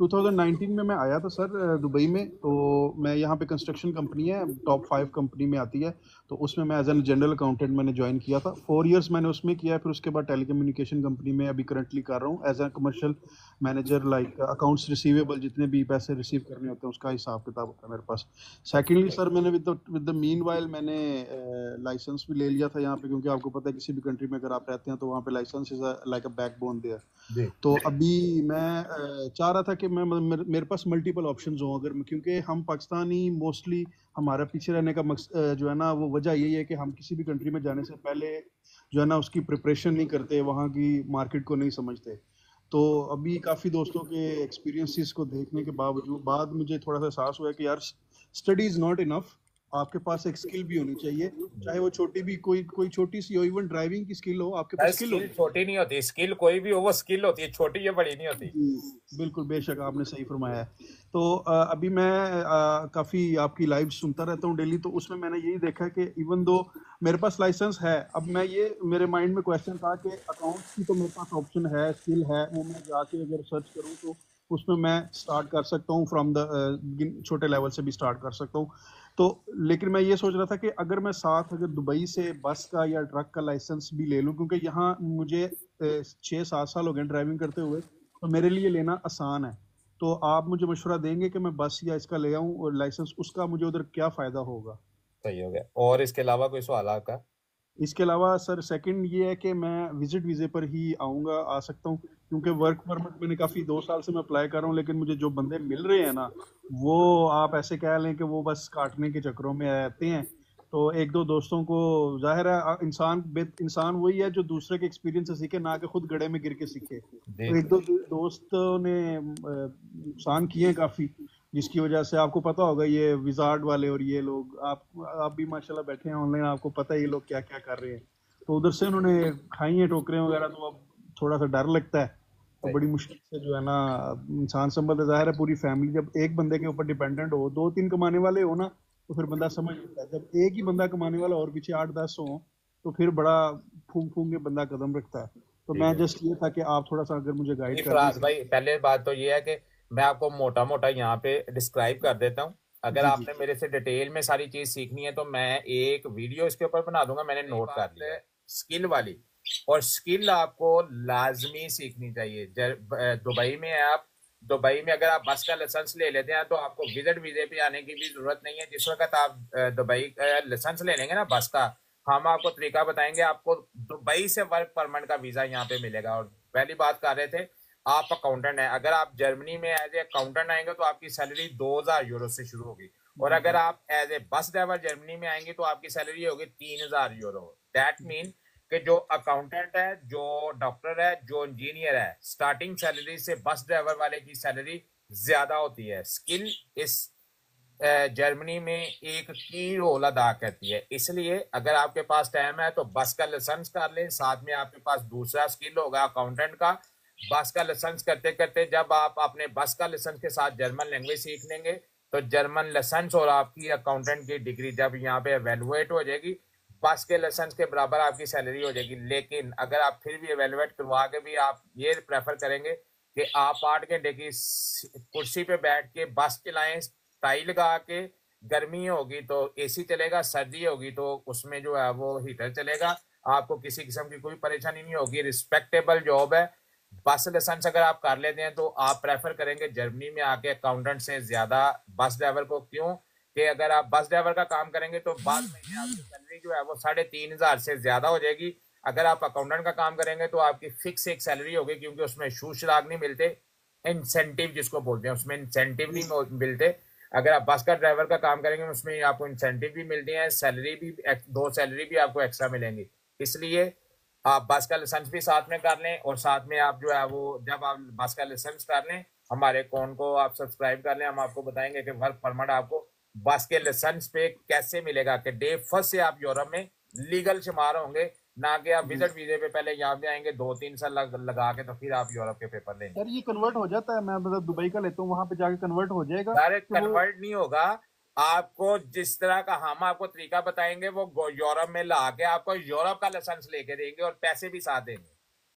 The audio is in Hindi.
2019 में मैं आया था सर दुबई में। तो मैं यहाँ पे कंस्ट्रक्शन कंपनी है, टॉप 5 कंपनी में आती है, तो उसमें मैं एज एन जनरल अकाउंटेंट मैंने ज्वाइन किया था। 4 इयर्स मैंने उसमें किया। फिर उसके बाद टेलीकम्युनिकेशन कंपनी में अभी करंटली कर रहा हूँ as a commercial manager. Like accounts receivable, जितने भी पैसे रिसीव करने होते हैं उसका हिसाब किताब होता है मेरे पास। सेकेंडली सर, मैंने विद द मीन वाइल मैंने लाइसेंस भी ले लिया था यहाँ पे, क्योंकि आपको पता है किसी भी कंट्री में अगर आप रहते हैं तो वहाँ पे licence is like a backbone there. जी तो अभी मैं चाह रहा था कि मैं मेरे पास मल्टीपल ऑप्शंस हों, अगर क्योंकि हम पाकिस्तानी मोस्टली हमारा पीछे रहने का जो है ना, वो वजह यही है कि हम किसी भी कंट्री में जाने से पहले जो है ना उसकी प्रिपरेशन नहीं करते, वहाँ की मार्केट को नहीं समझते। तो अभी काफ़ी दोस्तों के एक्सपीरियंसेस को देखने के बावजूद बाद मुझे थोड़ा सा एहसास हुआ कि यार, स्टडी इज़ नॉट इनफ। आपके पास एक स्किल भी होनी चाहिए, चाहे वो छोटी भी कोई छोटी सी हो, इवन ड्राइविंग की स्किल हो, आपके पास स्किल स्किल होनी छोटी नहीं होती, स्किल कोई भी हो वो स्किल होती है, छोटी या बड़ी नहीं होती। जी बिल्कुल, बेशक आपने सही फरमाया है। तो अभी मैं काफ़ी आपकी लाइव सुनता रहता हूँ डेली, तो उसमें मैंने यही देखा कि इवन दो मेरे पास लाइसेंस है, अब मैं ये मेरे माइंड में क्वेश्चन था कि अकाउंट्स की तो मेरे पास ऑप्शन है, स्किल है, वो मैं जाके अगर सर्च करूँ तो उसमें मैं स्टार्ट कर सकता हूँ फ्रॉम द छोटे लेवल से भी स्टार्ट कर सकता हूँ। तो लेकिन मैं ये सोच रहा था कि अगर मैं साथ अगर दुबई से बस का या ट्रक का लाइसेंस भी ले लूँ, क्योंकि यहाँ मुझे 6-7 साल हो गए ड्राइविंग करते हुए, तो मेरे लिए लेना आसान है। तो आप मुझे मशवरा देंगे कि मैं बस या इसका ले आऊं और लाइसेंस, उसका मुझे उधर क्या फायदा होगा? सही हो गया। और इसके अलावा कोई सवाल आपका? इसके अलावा सर सेकंड ये है कि मैं विजिट वीजे पर ही आऊंगा, आ सकता हूँ, क्योंकि वर्क परमिट मैंने काफी 2 साल से मैं अप्लाई कर रहा हूँ, लेकिन मुझे जो बंदे मिल रहे हैं ना, वो आप ऐसे कह लें कि वो बस काटने के चक्करों में रहते हैं। तो एक दो दोस्तों को, जाहिर है इंसान वही है जो दूसरे के एक्सपीरियंस से सीखे, ना कि खुद गड्ढे में गिर के सीखे। जी तो एक दो दोस्तों ने नुकसान किए हैं काफी, जिसकी वजह से आपको पता होगा ये विजार्ड वाले और ये लोग, आप भी माशाल्लाह बैठे हैं ऑनलाइन, आपको पता है ये लोग क्या क्या कर रहे हैं। तो उधर से उन्होंने खाई हैं टोकरें वगैरह, तो अब थोड़ा सा डर लगता है। तो सही। बड़ी मुश्किल से जो है ना इंसान संभल, जाहिर है पूरी फैमिली जब एक बंदे के ऊपर डिपेंडेंट हो, 2-3 कमाने वाले हो ना, तो फिर बंदा समझ लेता है। जब एक ही बंदा कमाने वाला और पीछे 8-10 हो, तो फिर बड़ा फूंक फूंक के बंदा कदम रखता है। तो ठीक मैं है जस्ट ये था कि आप थोड़ा सा अगर मुझे जी गाइड कर दें फराज इसके। भाई, पहले बात तो ये है कि मैं आपको मोटा मोटा यहाँ पे डिस्क्राइब कर देता हूँ। अगर जी जी आपने मेरे से डिटेल में सारी चीज सीखनी है तो मैं एक वीडियो इसके ऊपर बना दूंगा, मैंने नोट कर लिया है स्किल वाली। और स्किल आपको लाजमी सीखनी चाहिए। दुबई में है आप, दुबई में अगर आप बस का लाइसेंस ले लेते हैं तो आपको विजिट वीजे पे आने की भी जरूरत नहीं है। जिस वक्त आप दुबई का लाइसेंस ले लेंगे ना बस का, हम आपको तरीका बताएंगे, आपको दुबई से वर्क परमिट का वीजा यहाँ पे मिलेगा। और पहली बात कर रहे थे, आप अकाउंटेंट हैं, अगर आप जर्मनी में एज ए अकाउंटेंट आएंगे तो आपकी सैलरी 2000 यूरो से शुरू होगी। और जी अगर जी आप as a bus driver Germany में आएंगे तो आपकी सैलरी होगी 3000 यूरो। दैट मीन कि जो अकाउंटेंट है, जो डॉक्टर है, जो इंजीनियर है, स्टार्टिंग सैलरी से बस ड्राइवर वाले की सैलरी ज्यादा होती है। स्किल इस जर्मनी में एक की रोल अदा करती है। इसलिए अगर आपके पास टाइम है तो बस का लाइसेंस कर लें, साथ में आपके पास दूसरा स्किल होगा अकाउंटेंट का। बस का लाइसेंस करते करते जब आप अपने बस का लाइसेंस के साथ जर्मन लैंग्वेज सीख लेंगे तो जर्मन लाइसेंस और आपकी अकाउंटेंट की डिग्री जब यहाँ पे एवेलुएट हो जाएगी, बस के लाइसेंस के बराबर आपकी सैलरी हो जाएगी। लेकिन अगर आप फिर भी एवेलुएट करवा के भी आप ये प्रेफर करेंगे कि आप 8 घंटे की कुर्सी पे बैठ के बस चलाएं, टाई लगा के, गर्मी होगी तो एसी चलेगा, सर्दी होगी तो उसमें जो है वो हीटर चलेगा, आपको किसी किस्म की कोई परेशानी नहीं होगी। रिस्पेक्टेबल जॉब है। बस लाइसेंस अगर आप कर लेते हैं तो आप प्रेफर करेंगे जर्मनी में आके अकाउंटेंट से ज्यादा बस ड्राइवर को। क्यों कि अगर आप बस ड्राइवर का काम करेंगे तो बाद में आपकी सैलरी जो है वो 3500 से ज्यादा हो जाएगी। अगर आप अकाउंटेंट का काम करेंगे तो आपकी फिक्स एक सैलरी होगी, क्योंकि उसमें शू शराग नहीं मिलते, इंसेंटिव जिसको बोलते हैं उसमें इंसेंटिव नहीं मिलते। अगर आप बस का ड्राइवर का काम करेंगे उसमें आपको इंसेंटिव भी मिलते हैं, सैलरी भी, दो सैलरी भी आपको एक्स्ट्रा मिलेंगी। इसलिए आप बस का लाइसेंस भी साथ में कर लें और साथ में आप जो है वो जब आप बस का लाइसेंस कर लें हमारे अकाउंट को आप सब्सक्राइब कर लें, हम आपको बताएंगे कि वर्क परमिट आपको बस के लाइसेंस पे कैसे मिलेगा, कि डे फर्स्ट से आप यूरोप में लीगल शुमार होंगे, ना कि आप जी। विजिट वीजे पे पहले यहाँ पे आएंगे 2-3 साल लगा के तो फिर आप यूरोप के पेपर लेंगे। सर ये कन्वर्ट हो जाता है, मैं मतलब दुबई का लेता हूँ, वहां पे जाके कन्वर्ट हो जाएगा डायरेक्ट कि वो? कन्वर्ट नहीं होगा। आपको जिस तरह का हम आपको तरीका बताएंगे वो यूरोप में ला के आपको यूरोप का लाइसेंस लेके देंगे और पैसे भी साथ देंगे।